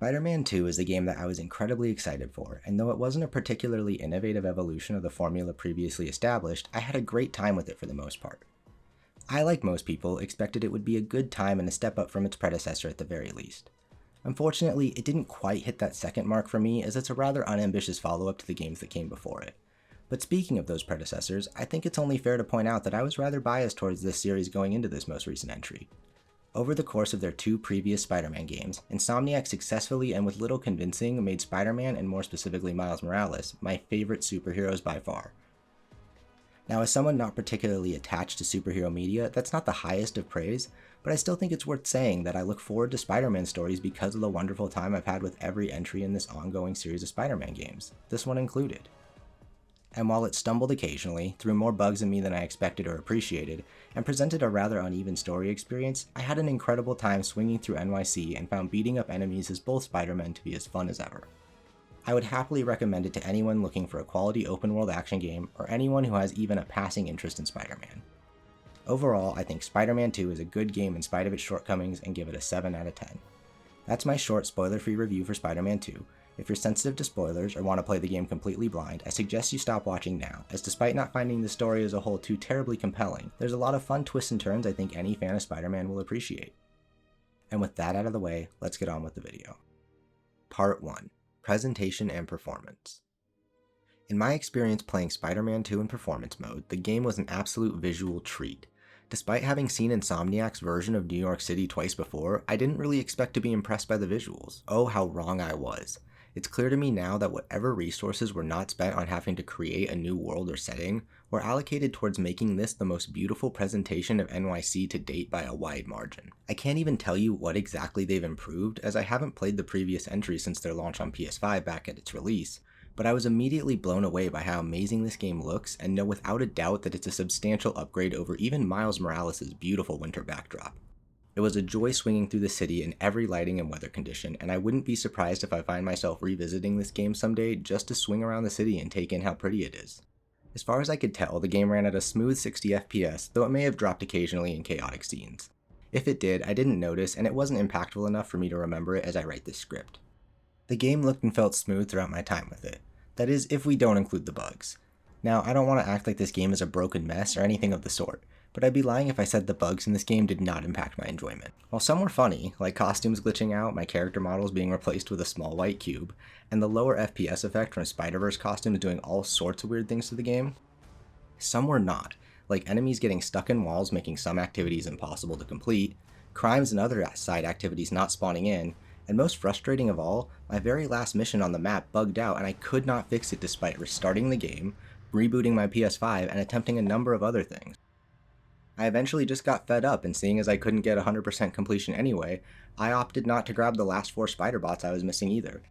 Spider-Man 2 is a game that I was incredibly excited for, and though it wasn't a particularly innovative evolution of the formula previously established, I had a great time with it for the most part. I, like most people, expected it would be a good time and a step up from its predecessor at the very least. Unfortunately, it didn't quite hit that second mark for me, as it's a rather unambitious follow-up to the games that came before it. But speaking of those predecessors, I think it's only fair to point out that I was rather biased towards this series going into this most recent entry. Over the course of their two previous Spider-Man games, Insomniac successfully and with little convincing made Spider-Man, and more specifically Miles Morales, my favorite superheroes by far. Now, as someone not particularly attached to superhero media, that's not the highest of praise, but I still think it's worth saying that I look forward to Spider-Man stories because of the wonderful time I've had with every entry in this ongoing series of Spider-Man games, this one included. And while it stumbled occasionally, threw more bugs in me than I expected or appreciated, and presented a rather uneven story experience, I had an incredible time swinging through NYC and found beating up enemies as both Spider-Men to be as fun as ever. I would happily recommend it to anyone looking for a quality open-world action game, or anyone who has even a passing interest in Spider-Man. Overall, I think Spider-Man 2 is a good game in spite of its shortcomings and give it a 7 out of 10. That's my short spoiler-free review for Spider-Man 2. If you're sensitive to spoilers or want to play the game completely blind, I suggest you stop watching now, as despite not finding the story as a whole too terribly compelling, there's a lot of fun twists and turns I think any fan of Spider-Man will appreciate. And with that out of the way, let's get on with the video. Part 1. Presentation and Performance. In my experience playing Spider-Man 2 in performance mode, the game was an absolute visual treat. Despite having seen Insomniac's version of New York City twice before, I didn't really expect to be impressed by the visuals. Oh, how wrong I was. It's clear to me now that whatever resources were not spent on having to create a new world or setting were allocated towards making this the most beautiful presentation of NYC to date by a wide margin. I can't even tell you what exactly they've improved, as I haven't played the previous entries since their launch on PS5 back at its release, but I was immediately blown away by how amazing this game looks and know without a doubt that it's a substantial upgrade over even Miles Morales' beautiful winter backdrop. It was a joy swinging through the city in every lighting and weather condition, and I wouldn't be surprised if I find myself revisiting this game someday just to swing around the city and take in how pretty it is. As far as I could tell, the game ran at a smooth 60 FPS, though it may have dropped occasionally in chaotic scenes. If it did, I didn't notice, and it wasn't impactful enough for me to remember it as I write this script. The game looked and felt smooth throughout my time with it. That is, if we don't include the bugs. Now, I don't want to act like this game is a broken mess or anything of the sort, but I'd be lying if I said the bugs in this game did not impact my enjoyment. While some were funny, like costumes glitching out, my character models being replaced with a small white cube, and the lower FPS effect from Spider-Verse costumes doing all sorts of weird things to the game, some were not, like enemies getting stuck in walls making some activities impossible to complete, crimes and other side activities not spawning in, and most frustrating of all, my very last mission on the map bugged out and I could not fix it despite restarting the game, rebooting my PS5, and attempting a number of other things. I eventually just got fed up, and seeing as I couldn't get 100% completion anyway, I opted not to grab the last 4 spider bots I was missing either.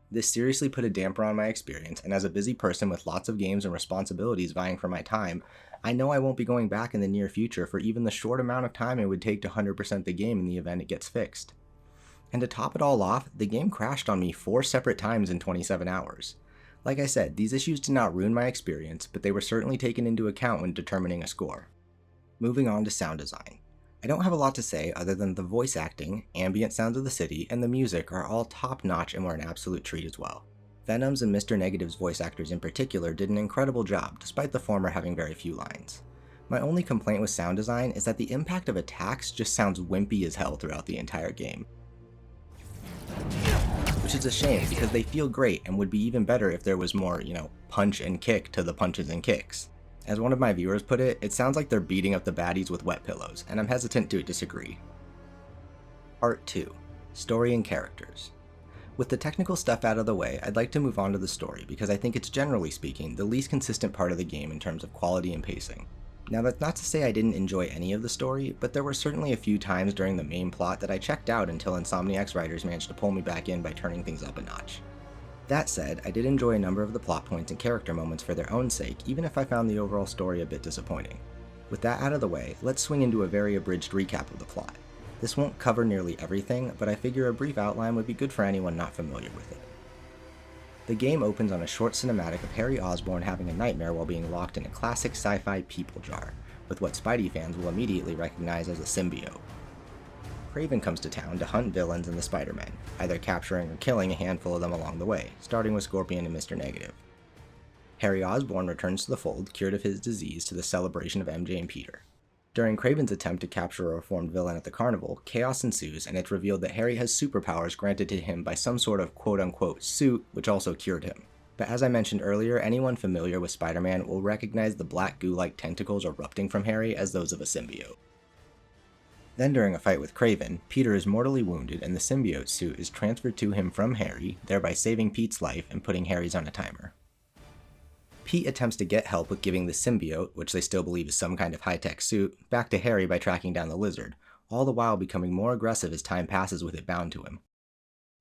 This seriously put a damper on my experience, and as a busy person with lots of games and responsibilities vying for my time, I know I won't be going back in the near future for even the short amount of time it would take to 100% the game in the event it gets fixed. And to top it all off, the game crashed on me 4 separate times in 27 hours. Like I said, these issues did not ruin my experience, but they were certainly taken into account when determining a score. Moving on to sound design. I don't have a lot to say other than the voice acting, ambient sounds of the city, and the music are all top-notch and were an absolute treat as well. Venom's and Mr. Negative's voice actors in particular did an incredible job, despite the former having very few lines. My only complaint with sound design is that the impact of attacks just sounds wimpy as hell throughout the entire game. Which is a shame because they feel great and would be even better if there was more, punch and kick to the punches and kicks. As one of my viewers put it, it sounds like they're beating up the baddies with wet pillows, and I'm hesitant to disagree. Part 2. Story and Characters. With the technical stuff out of the way, I'd like to move on to the story because I think it's generally speaking the least consistent part of the game in terms of quality and pacing. Now that's not to say I didn't enjoy any of the story, but there were certainly a few times during the main plot that I checked out until Insomniac's writers managed to pull me back in by turning things up a notch. That said, I did enjoy a number of the plot points and character moments for their own sake, even if I found the overall story a bit disappointing. With that out of the way, let's swing into a very abridged recap of the plot. This won't cover nearly everything, but I figure a brief outline would be good for anyone not familiar with it. The game opens on a short cinematic of Harry Osborn having a nightmare while being locked in a classic sci-fi people jar, with what Spidey fans will immediately recognize as a symbiote. Kraven comes to town to hunt villains and the Spider-Men, either capturing or killing a handful of them along the way, starting with Scorpion and Mr. Negative. Harry Osborn returns to the fold, cured of his disease, to the celebration of MJ and Peter. During Kraven's attempt to capture a reformed villain at the carnival, chaos ensues, and it's revealed that Harry has superpowers granted to him by some sort of quote-unquote suit, which also cured him. But as I mentioned earlier, anyone familiar with Spider-Man will recognize the black goo-like tentacles erupting from Harry as those of a symbiote. Then during a fight with Kraven, Peter is mortally wounded and the symbiote suit is transferred to him from Harry, thereby saving Pete's life and putting Harry's on a timer. Pete attempts to get help with giving the symbiote, which they still believe is some kind of high-tech suit, back to Harry by tracking down the lizard, all the while becoming more aggressive as time passes with it bound to him.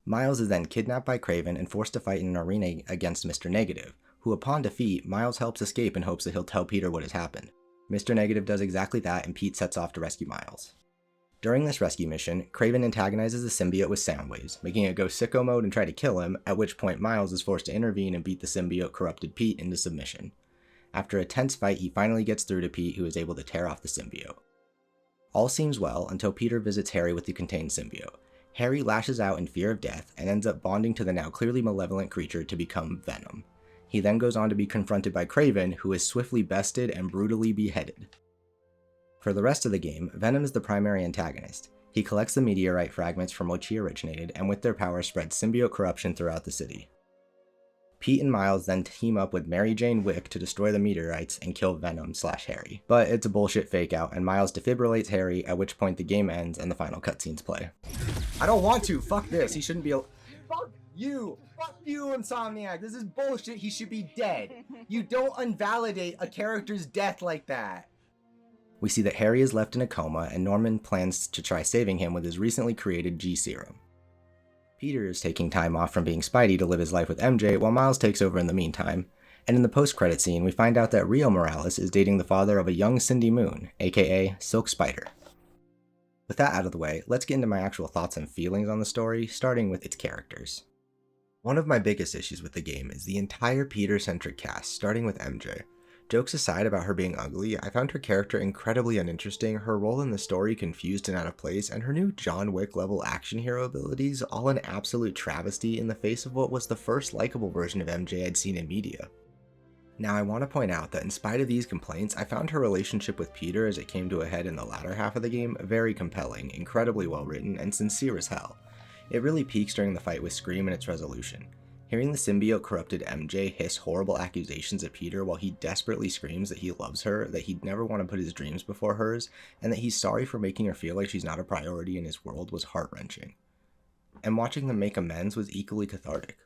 Miles is then kidnapped by Kraven and forced to fight in an arena against Mr. Negative, who upon defeat, Miles helps escape in hopes that he'll tell Peter what has happened. Mr. Negative does exactly that and Pete sets off to rescue Miles. During this rescue mission, Kraven antagonizes the symbiote with sound waves, making it go sicko mode and try to kill him, at which point Miles is forced to intervene and beat the symbiote-corrupted Pete into submission. After a tense fight, he finally gets through to Pete, who is able to tear off the symbiote. All seems well until Peter visits Harry with the contained symbiote. Harry lashes out in fear of death and ends up bonding to the now clearly malevolent creature to become Venom. He then goes on to be confronted by Kraven, who is swiftly bested and brutally beheaded. For the rest of the game, Venom is the primary antagonist. He collects the meteorite fragments from which he originated, and with their power spreads symbiote corruption throughout the city. Pete and Miles then team up with Mary Jane Wick to destroy the meteorites and kill Venom/Harry. But it's a bullshit fake out, and Miles defibrillates Harry, at which point the game ends and the final cutscenes play. I don't want to! Fuck this! He shouldn't be Fuck you! Fuck you, Insomniac! This is bullshit! He should be dead! You don't unvalidate a character's death like that! We see that Harry is left in a coma, and Norman plans to try saving him with his recently created G-Serum. Peter is taking time off from being Spidey to live his life with MJ, while Miles takes over in the meantime, and in the post-credit scene we find out that Rio Morales is dating the father of a young Cindy Moon, aka Silk Spider. With that out of the way, let's get into my actual thoughts and feelings on the story, starting with its characters. One of my biggest issues with the game is the entire Peter-centric cast, starting with MJ. Jokes aside about her being ugly, I found her character incredibly uninteresting, her role in the story confused and out of place, and her new John Wick level action hero abilities all an absolute travesty in the face of what was the first likable version of MJ I'd seen in media. Now I want to point out that in spite of these complaints, I found her relationship with Peter as it came to a head in the latter half of the game very compelling, incredibly well written, and sincere as hell. It really peaks during the fight with Scream and its resolution. Hearing the symbiote-corrupted MJ hiss horrible accusations at Peter while he desperately screams that he loves her, that he'd never want to put his dreams before hers, and that he's sorry for making her feel like she's not a priority in his world was heart-wrenching. And watching them make amends was equally cathartic.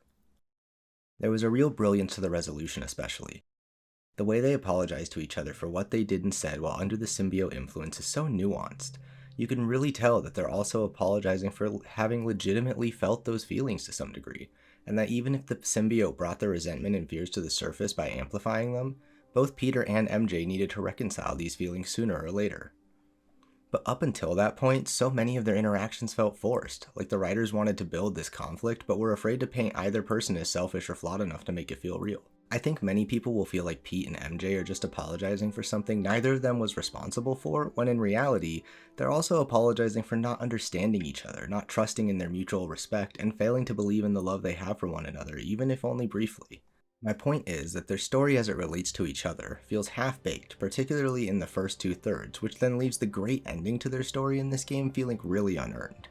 There was a real brilliance to the resolution especially. The way they apologize to each other for what they did and said while under the symbiote influence is so nuanced. You can really tell that they're also apologizing for having legitimately felt those feelings to some degree, and that even if the symbiote brought their resentment and fears to the surface by amplifying them, both Peter and MJ needed to reconcile these feelings sooner or later. But up until that point, so many of their interactions felt forced, like the writers wanted to build this conflict but were afraid to paint either person as selfish or flawed enough to make it feel real. I think many people will feel like Pete and MJ are just apologizing for something neither of them was responsible for, when in reality, they're also apologizing for not understanding each other, not trusting in their mutual respect, and failing to believe in the love they have for one another, even if only briefly. My point is that their story as it relates to each other feels half-baked, particularly in the first two-thirds, which then leaves the great ending to their story in this game feeling really unearned.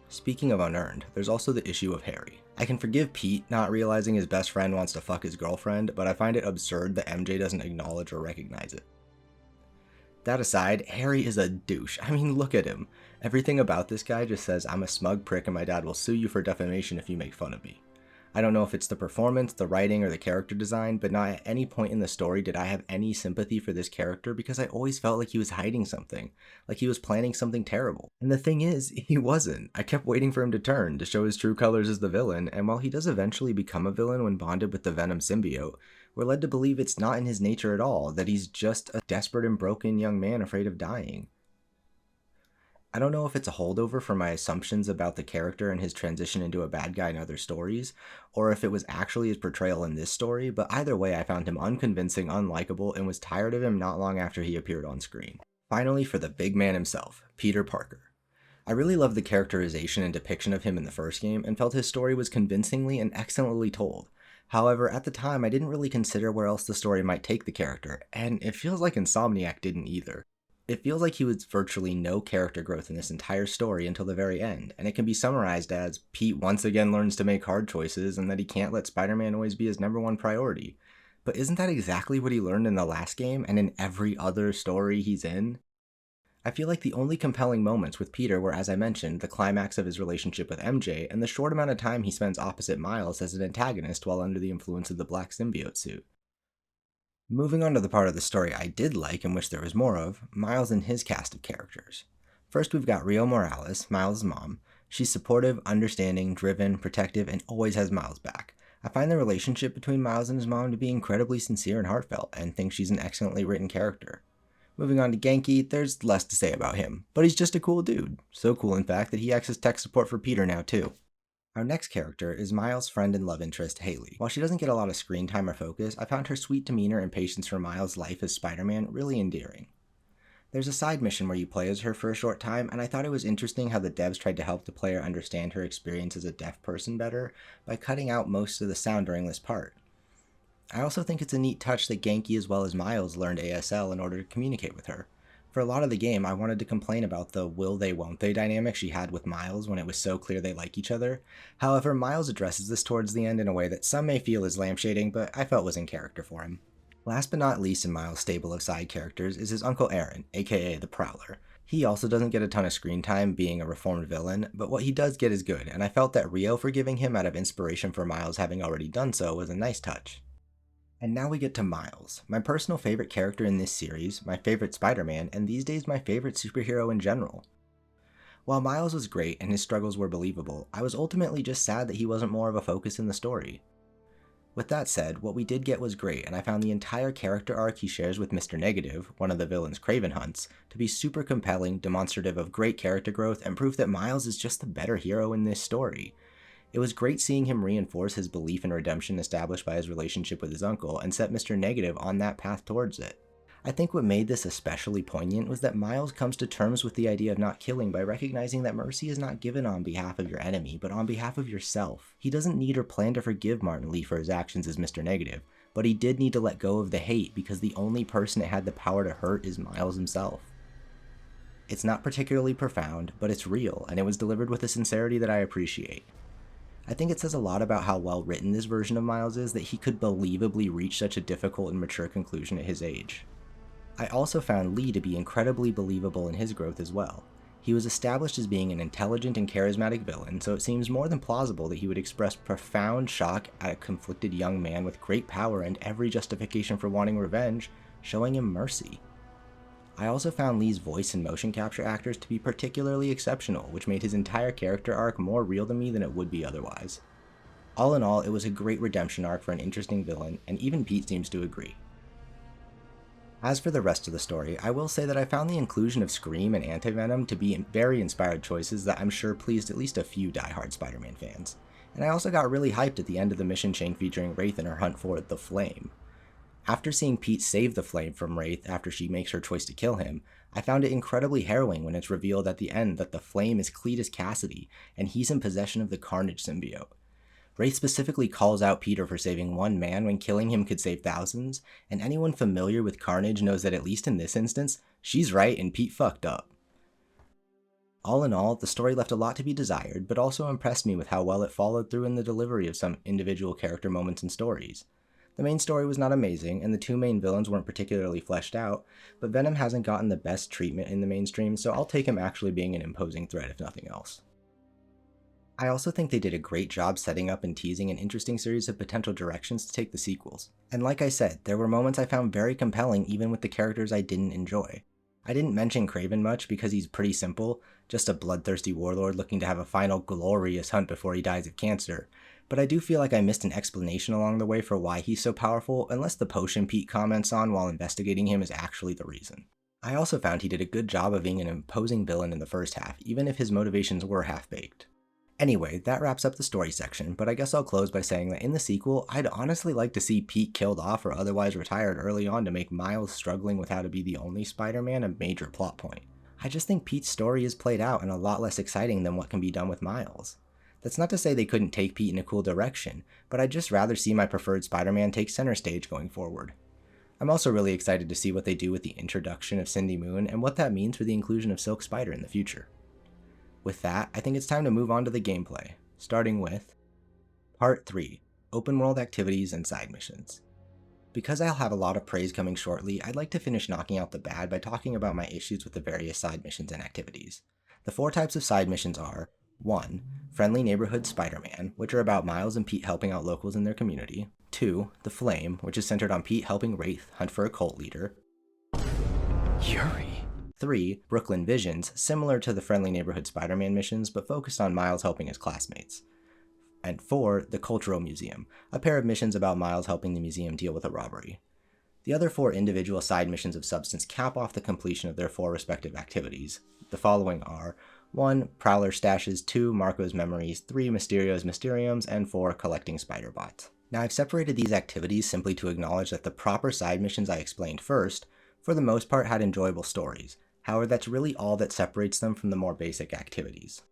Speaking of unearned, there's also the issue of Harry. I can forgive Pete not realizing his best friend wants to fuck his girlfriend, but I find it absurd that MJ doesn't acknowledge or recognize it. That aside, Harry is a douche. I mean, look at him. Everything about this guy just says, I'm a smug prick and my dad will sue you for defamation if you make fun of me. I don't know if it's the performance, the writing, or the character design, but not at any point in the story did I have any sympathy for this character because I always felt like he was hiding something, like he was planning something terrible. And the thing is, he wasn't. I kept waiting for him to turn, to show his true colors as the villain, and while he does eventually become a villain when bonded with the Venom symbiote, we're led to believe it's not in his nature at all, that he's just a desperate and broken young man afraid of dying. I don't know if it's a holdover from my assumptions about the character and his transition into a bad guy in other stories, or if it was actually his portrayal in this story, but either way I found him unconvincing, unlikable, and was tired of him not long after he appeared on screen. Finally, for the big man himself, Peter Parker. I really loved the characterization and depiction of him in the first game and felt his story was convincingly and excellently told. However, at the time, I didn't really consider where else the story might take the character, and it feels like Insomniac didn't either. It feels like he was virtually no character growth in this entire story until the very end, and it can be summarized as Pete once again learns to make hard choices and that he can't let Spider-Man always be his number one priority. But isn't that exactly what he learned in the last game and in every other story he's in? I feel like the only compelling moments with Peter were, as I mentioned, the climax of his relationship with MJ and the short amount of time he spends opposite Miles as an antagonist while under the influence of the black symbiote suit. Moving on to the part of the story I did like and wish there was more of, Miles and his cast of characters. First we've got Rio Morales, Miles' mom. She's supportive, understanding, driven, protective, and always has Miles back. I find the relationship between Miles and his mom to be incredibly sincere and heartfelt, and think she's an excellently written character. Moving on to Genki, there's less to say about him, but he's just a cool dude. So cool, in fact, that he acts as tech support for Peter now, too. Our next character is Miles' friend and love interest, Haley. While she doesn't get a lot of screen time or focus, I found her sweet demeanor and patience for Miles' life as Spider-Man really endearing. There's a side mission where you play as her for a short time, and I thought it was interesting how the devs tried to help the player understand her experience as a deaf person better by cutting out most of the sound during this part. I also think it's a neat touch that Genki as well as Miles learned ASL in order to communicate with her. For a lot of the game, I wanted to complain about the will they won't they dynamic she had with Miles when it was so clear they like each other. However, Miles addresses this towards the end in a way that some may feel is lampshading, but I felt was in character for him. Last but not least in Miles' stable of side characters is his Uncle Aaron, aka the Prowler. He also doesn't get a ton of screen time being a reformed villain, but what he does get is good, and I felt that Rio forgiving him out of inspiration for Miles having already done so was a nice touch. And now we get to Miles, my personal favorite character in this series, my favorite Spider-Man, and these days my favorite superhero in general. While Miles was great and his struggles were believable, I was ultimately just sad that he wasn't more of a focus in the story. With that said, what we did get was great, and I found the entire character arc he shares with Mr. Negative, one of the villain's Craven hunts, to be super compelling, demonstrative of great character growth, and proof that Miles is just the better hero in this story. It was great seeing him reinforce his belief in redemption established by his relationship with his uncle and set Mr. Negative on that path towards it. I think what made this especially poignant was that Miles comes to terms with the idea of not killing by recognizing that mercy is not given on behalf of your enemy, but on behalf of yourself. He doesn't need or plan to forgive Martin Lee for his actions as Mr. Negative, but he did need to let go of the hate because the only person it had the power to hurt is Miles himself. It's not particularly profound, but it's real, and it was delivered with a sincerity that I appreciate. I think it says a lot about how well written this version of Miles is that he could believably reach such a difficult and mature conclusion at his age. I also found Lee to be incredibly believable in his growth as well. He was established as being an intelligent and charismatic villain, so it seems more than plausible that he would express profound shock at a conflicted young man with great power and every justification for wanting revenge, showing him mercy. I also found Lee's voice and motion capture actors to be particularly exceptional, which made his entire character arc more real to me than it would be otherwise. All in all, it was a great redemption arc for an interesting villain, and even Pete seems to agree. As for the rest of the story, I will say that I found the inclusion of Scream and Anti-Venom to be very inspired choices that I'm sure pleased at least a few die-hard Spider-Man fans. And I also got really hyped at the end of the mission chain featuring Wraith in her hunt for the Flame. After seeing Pete save the Flame from Wraith after she makes her choice to kill him, I found it incredibly harrowing when it's revealed at the end that the Flame is Cletus Cassidy, and he's in possession of the Carnage symbiote. Wraith specifically calls out Peter for saving one man when killing him could save thousands, and anyone familiar with Carnage knows that at least in this instance, she's right and Pete fucked up. All in all, the story left a lot to be desired, but also impressed me with how well it followed through in the delivery of some individual character moments and stories. The main story was not amazing, and the two main villains weren't particularly fleshed out, but Venom hasn't gotten the best treatment in the mainstream, so I'll take him actually being an imposing threat if nothing else. I also think they did a great job setting up and teasing an interesting series of potential directions to take the sequels. And like I said, there were moments I found very compelling even with the characters I didn't enjoy. I didn't mention Craven much because he's pretty simple, just a bloodthirsty warlord looking to have a final glorious hunt before he dies of cancer, but I do feel like I missed an explanation along the way for why he's so powerful, unless the potion Pete comments on while investigating him is actually the reason. I also found he did a good job of being an imposing villain in the first half, even if his motivations were half-baked. Anyway, that wraps up the story section, but I guess I'll close by saying that in the sequel, I'd honestly like to see Pete killed off or otherwise retired early on to make Miles struggling with how to be the only Spider-Man a major plot point. I just think Pete's story is played out and a lot less exciting than what can be done with Miles. That's not to say they couldn't take Pete in a cool direction, but I'd just rather see my preferred Spider-Man take center stage going forward. I'm also really excited to see what they do with the introduction of Cindy Moon and what that means for the inclusion of Silk Spider in the future. With that, I think it's time to move on to the gameplay, starting with Part 3, Open World Activities and Side Missions. Because I'll have a lot of praise coming shortly, I'd like to finish knocking out the bad by talking about my issues with the various side missions and activities. The 4 types of side missions are 1. Friendly Neighborhood Spider-Man, which are about Miles and Pete helping out locals in their community. 2. The Flame, which is centered on Pete helping Wraith hunt for a cult leader. Yuri. 3. Brooklyn Visions, similar to the Friendly Neighborhood Spider-Man missions, but focused on Miles helping his classmates. And 4. The Cultural Museum, a pair of missions about Miles helping the museum deal with a robbery. The other 4 individual side missions of substance cap off the completion of their 4 respective activities. The following are 1. Prowler Stashes, 2. Marco's Memories, 3. Mysterio's Mysteriums, and 4. Collecting Spider Bots. Now I've separated these activities simply to acknowledge that the proper side missions I explained first, for the most part had enjoyable stories. However, that's really all that separates them from the more basic activities.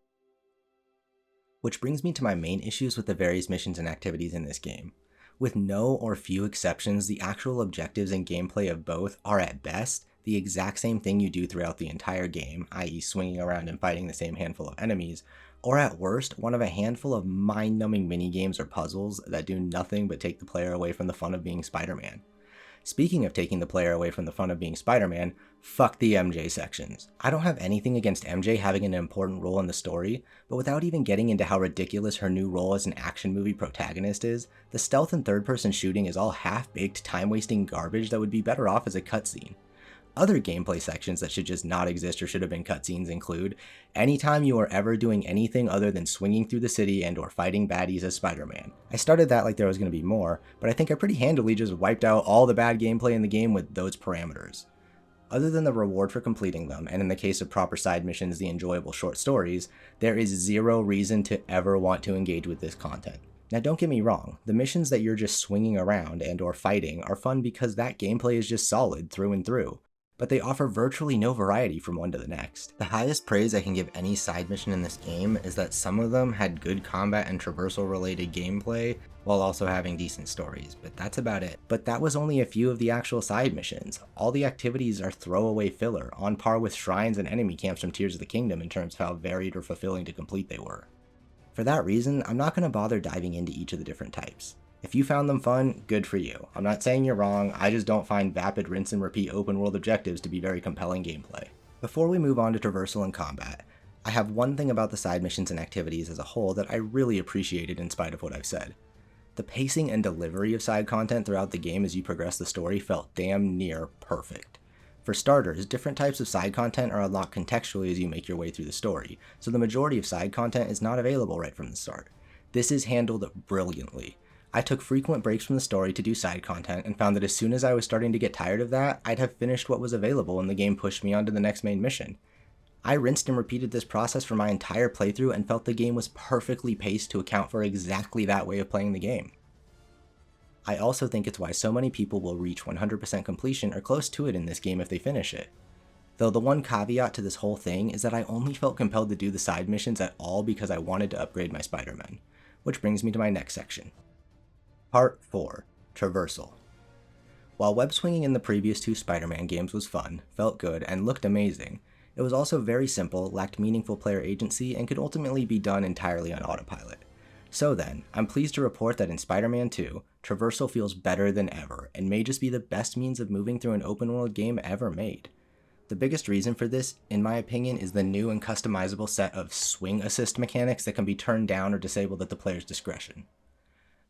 Which brings me to my main issues with the various missions and activities in this game. With no or few exceptions, the actual objectives and gameplay of both are at best the exact same thing you do throughout the entire game, i.e. swinging around and fighting the same handful of enemies, or at worst, one of a handful of mind-numbing minigames or puzzles that do nothing but take the player away from the fun of being Spider-Man. Speaking of taking the player away from the fun of being Spider-Man, fuck the MJ sections. I don't have anything against MJ having an important role in the story, but without even getting into how ridiculous her new role as an action movie protagonist is, the stealth and third-person shooting is all half-baked, time-wasting garbage that would be better off as a cutscene. Other gameplay sections that should just not exist or should have been cutscenes include anytime you are ever doing anything other than swinging through the city and or fighting baddies as Spider-Man. I started that like there was going to be more, but I think I pretty handily just wiped out all the bad gameplay in the game with those parameters. Other than the reward for completing them, and in the case of proper side missions, the enjoyable short stories, there is zero reason to ever want to engage with this content. Now don't get me wrong, the missions that you're just swinging around and or fighting are fun because that gameplay is just solid through and through, but they offer virtually no variety from one to the next. The highest praise I can give any side mission in this game is that some of them had good combat and traversal related gameplay while also having decent stories, but that's about it. But that was only a few of the actual side missions. All the activities are throwaway filler, on par with shrines and enemy camps from Tears of the Kingdom in terms of how varied or fulfilling to complete they were. For that reason, I'm not going to bother diving into each of the different types. If you found them fun, good for you. I'm not saying you're wrong, I just don't find vapid rinse and repeat open world objectives to be very compelling gameplay. Before we move on to traversal and combat, I have one thing about the side missions and activities as a whole that I really appreciated in spite of what I've said. The pacing and delivery of side content throughout the game as you progress the story felt damn near perfect. For starters, different types of side content are unlocked contextually as you make your way through the story, so the majority of side content is not available right from the start. This is handled brilliantly. I took frequent breaks from the story to do side content and found that as soon as I was starting to get tired of that, I'd have finished what was available and the game pushed me on to the next main mission. I rinsed and repeated this process for my entire playthrough and felt the game was perfectly paced to account for exactly that way of playing the game. I also think it's why so many people will reach 100% completion or close to it in this game if they finish it. Though the one caveat to this whole thing is that I only felt compelled to do the side missions at all because I wanted to upgrade my Spider-Man. Which brings me to my next section. Part 4, Traversal. While web swinging in the previous 2 Spider-Man games was fun, felt good, and looked amazing, it was also very simple, lacked meaningful player agency, and could ultimately be done entirely on autopilot. So then, I'm pleased to report that in Spider-Man 2, Traversal feels better than ever, and may just be the best means of moving through an open-world game ever made. The biggest reason for this, in my opinion, is the new and customizable set of swing assist mechanics that can be turned down or disabled at the player's discretion.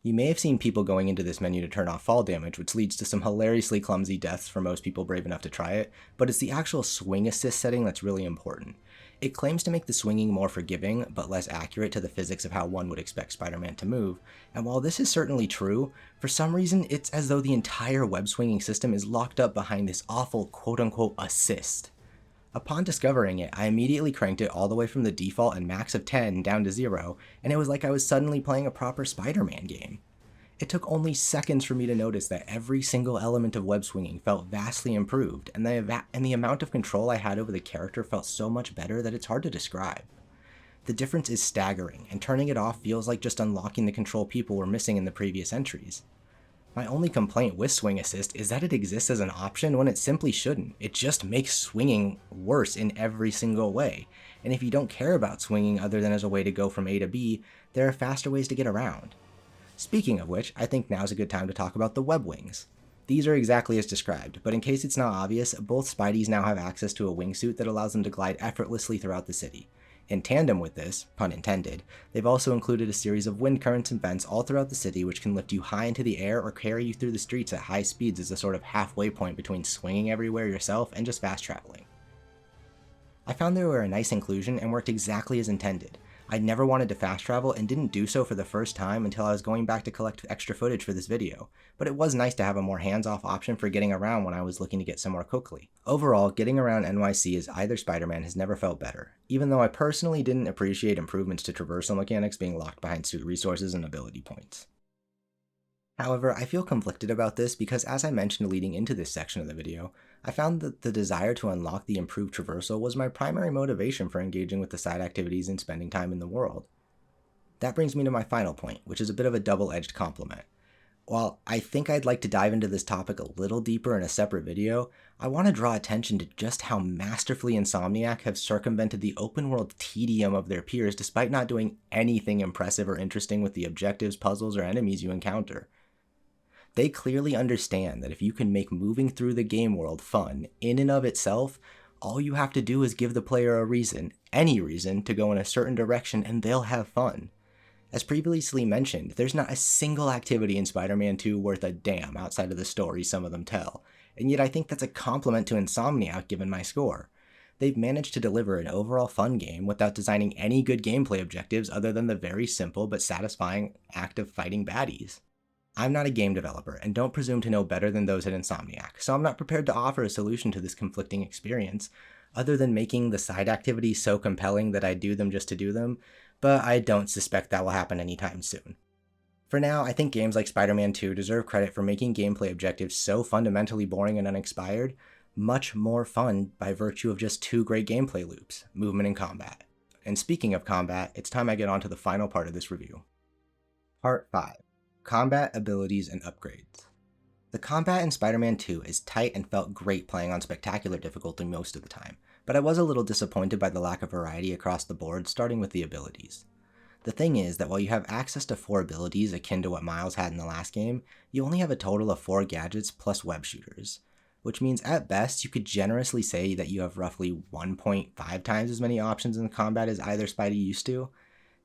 You may have seen people going into this menu to turn off fall damage, which leads to some hilariously clumsy deaths for most people brave enough to try it, but it's the actual swing assist setting that's really important. It claims to make the swinging more forgiving, but less accurate to the physics of how one would expect Spider-Man to move, and while this is certainly true, for some reason it's as though the entire web swinging system is locked up behind this awful quote-unquote assist. Upon discovering it, I immediately cranked it all the way from the default and max of 10 down to 0, and it was like I was suddenly playing a proper Spider-Man game. It took only seconds for me to notice that every single element of web swinging felt vastly improved, and the amount of control I had over the character felt so much better that it's hard to describe. The difference is staggering, and turning it off feels like just unlocking the control people were missing in the previous entries. My only complaint with Swing Assist is that it exists as an option when it simply shouldn't. It just makes swinging worse in every single way, and if you don't care about swinging other than as a way to go from A to B, there are faster ways to get around. Speaking of which, I think now's a good time to talk about the web wings. These are exactly as described, but in case it's not obvious, both Spideys now have access to a wingsuit that allows them to glide effortlessly throughout the city. In tandem with this, pun intended, they've also included a series of wind currents and vents all throughout the city which can lift you high into the air or carry you through the streets at high speeds as a sort of halfway point between swinging everywhere yourself and just fast traveling. I found they were a nice inclusion and worked exactly as intended. I never wanted to fast travel and didn't do so for the first time until I was going back to collect extra footage for this video, but it was nice to have a more hands-off option for getting around when I was looking to get somewhere quickly. Overall, getting around NYC as either Spider-Man has never felt better, even though I personally didn't appreciate improvements to traversal mechanics being locked behind suit resources and ability points. However, I feel conflicted about this because, as I mentioned leading into this section of the video, I found that the desire to unlock the improved traversal was my primary motivation for engaging with the side activities and spending time in the world. That brings me to my final point, which is a bit of a double-edged compliment. While I think I'd like to dive into this topic a little deeper in a separate video, I want to draw attention to just how masterfully Insomniac have circumvented the open-world tedium of their peers despite not doing anything impressive or interesting with the objectives, puzzles, or enemies you encounter. They clearly understand that if you can make moving through the game world fun in and of itself, all you have to do is give the player a reason, any reason, to go in a certain direction and they'll have fun. As previously mentioned, there's not a single activity in Spider-Man 2 worth a damn outside of the story some of them tell, and yet I think that's a compliment to Insomniac given my score. They've managed to deliver an overall fun game without designing any good gameplay objectives other than the very simple but satisfying act of fighting baddies. I'm not a game developer and don't presume to know better than those at Insomniac, so I'm not prepared to offer a solution to this conflicting experience, other than making the side activities so compelling that I do them just to do them, but I don't suspect that will happen anytime soon. For now, I think games like Spider-Man 2 deserve credit for making gameplay objectives so fundamentally boring and uninspired, much more fun by virtue of just two great gameplay loops, movement and combat. And speaking of combat, it's time I get on to the final part of this review. Part 5. Combat, abilities, and upgrades. The combat in Spider-Man 2 is tight and felt great playing on spectacular difficulty most of the time, but I was a little disappointed by the lack of variety across the board, starting with the abilities. The thing is that while you have access to 4 abilities akin to what Miles had in the last game, you only have a total of 4 gadgets plus web shooters, which means at best you could generously say that you have roughly 1.5 times as many options in combat as either Spidey used to.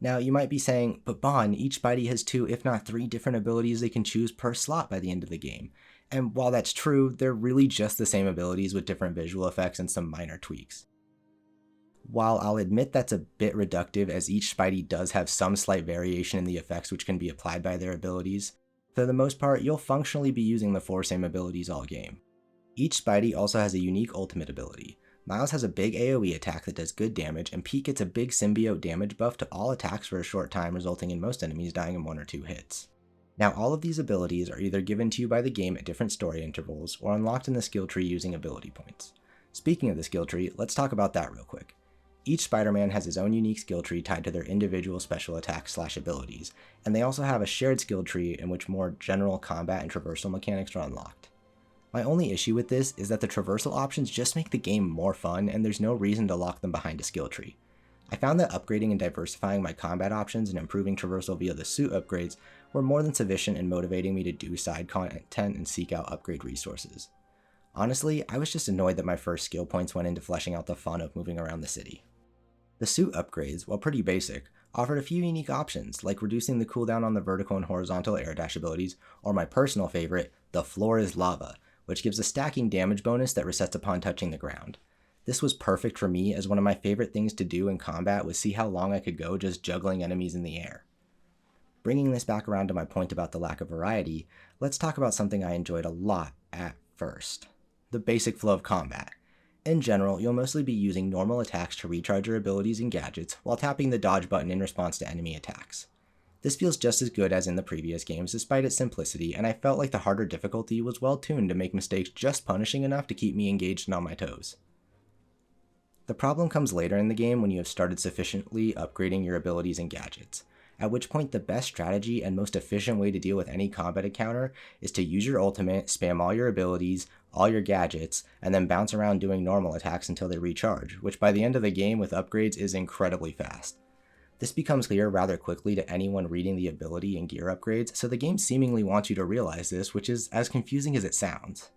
Now, you might be saying, but Bon, each Spidey has 2 if not 3 different abilities they can choose per slot by the end of the game. And while that's true, they're really just the same abilities with different visual effects and some minor tweaks. While I'll admit that's a bit reductive as each Spidey does have some slight variation in the effects which can be applied by their abilities, for the most part you'll functionally be using the 4 same abilities all game. Each Spidey also has a unique ultimate ability. Miles has a big AoE attack that does good damage, and Pete gets a big symbiote damage buff to all attacks for a short time, resulting in most enemies dying in 1 or 2 hits. Now, all of these abilities are either given to you by the game at different story intervals, or unlocked in the skill tree using ability points. Speaking of the skill tree, let's talk about that real quick. Each Spider-Man has his own unique skill tree tied to their individual special attacks/abilities, and they also have a shared skill tree in which more general combat and traversal mechanics are unlocked. My only issue with this is that the traversal options just make the game more fun and there's no reason to lock them behind a skill tree. I found that upgrading and diversifying my combat options and improving traversal via the suit upgrades were more than sufficient in motivating me to do side content and seek out upgrade resources. Honestly, I was just annoyed that my first skill points went into fleshing out the fun of moving around the city. The suit upgrades, while pretty basic, offered a few unique options, like reducing the cooldown on the vertical and horizontal air dash abilities, or my personal favorite, the floor is lava, which gives a stacking damage bonus that resets upon touching the ground. This was perfect for me, as one of my favorite things to do in combat was see how long I could go just juggling enemies in the air. Bringing this back around to my point about the lack of variety, let's talk about something I enjoyed a lot at first. The basic flow of combat. In general, you'll mostly be using normal attacks to recharge your abilities and gadgets, while tapping the dodge button in response to enemy attacks. This feels just as good as in the previous games despite its simplicity, and I felt like the harder difficulty was well tuned to make mistakes just punishing enough to keep me engaged and on my toes. The problem comes later in the game when you have started sufficiently upgrading your abilities and gadgets, at which point the best strategy and most efficient way to deal with any combat encounter is to use your ultimate, spam all your abilities, all your gadgets, and then bounce around doing normal attacks until they recharge, which by the end of the game with upgrades is incredibly fast. This becomes clear rather quickly to anyone reading the ability and gear upgrades, so the game seemingly wants you to realize this, which is as confusing as it sounds.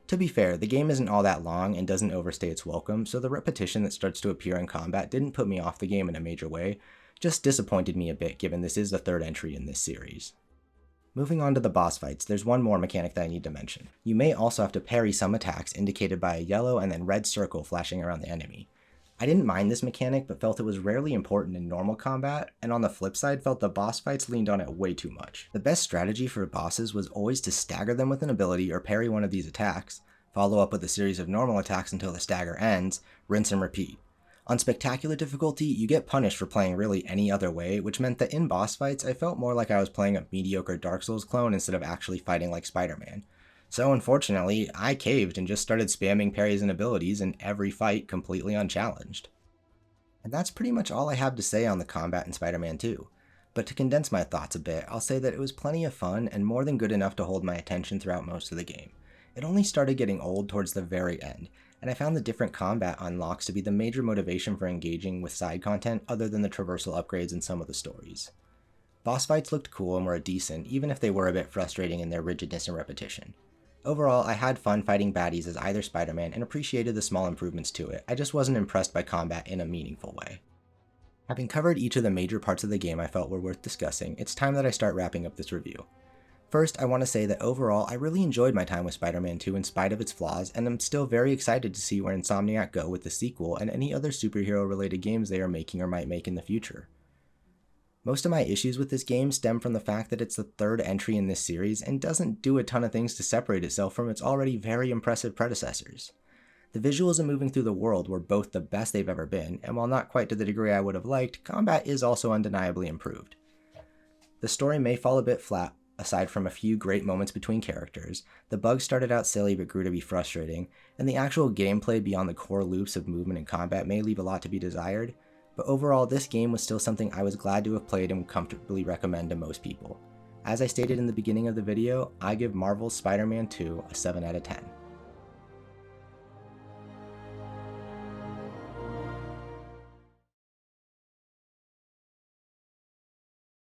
To be fair, the game isn't all that long and doesn't overstay its welcome, so the repetition that starts to appear in combat didn't put me off the game in a major way, just disappointed me a bit given this is the third entry in this series. Moving on to the boss fights, there's one more mechanic that I need to mention. You may also have to parry some attacks indicated by a yellow and then red circle flashing around the enemy. I didn't mind this mechanic but felt it was rarely important in normal combat, and on the flip side felt the boss fights leaned on it way too much. The best strategy for bosses was always to stagger them with an ability or parry one of these attacks, follow up with a series of normal attacks until the stagger ends, rinse and repeat. On spectacular difficulty, you get punished for playing really any other way, which meant that in boss fights I felt more like I was playing a mediocre Dark Souls clone instead of actually fighting like Spider-Man. So unfortunately, I caved and just started spamming parries and abilities in every fight completely unchallenged. And that's pretty much all I have to say on the combat in Spider-Man 2. But to condense my thoughts a bit, I'll say that it was plenty of fun and more than good enough to hold my attention throughout most of the game. It only started getting old towards the very end, and I found the different combat unlocks to be the major motivation for engaging with side content other than the traversal upgrades in some of the stories. Boss fights looked cool and were decent, even if they were a bit frustrating in their rigidness and repetition. Overall, I had fun fighting baddies as either Spider-Man and appreciated the small improvements to it. I just wasn't impressed by combat in a meaningful way. Having covered each of the major parts of the game I felt were worth discussing, it's time that I start wrapping up this review. First, I want to say that overall, I really enjoyed my time with Spider-Man 2 in spite of its flaws, and I'm still very excited to see where Insomniac go with the sequel and any other superhero-related games they are making or might make in the future. Most of my issues with this game stem from the fact that it's the third entry in this series and doesn't do a ton of things to separate itself from its already very impressive predecessors. The visuals and moving through the world were both the best they've ever been, and while not quite to the degree I would have liked, combat is also undeniably improved. The story may fall a bit flat, aside from a few great moments between characters, the bugs started out silly but grew to be frustrating, and the actual gameplay beyond the core loops of movement and combat may leave a lot to be desired, but overall this game was still something I was glad to have played and would comfortably recommend to most people. As I stated in the beginning of the video, I give Marvel's Spider-Man 2 a 7 out of 10.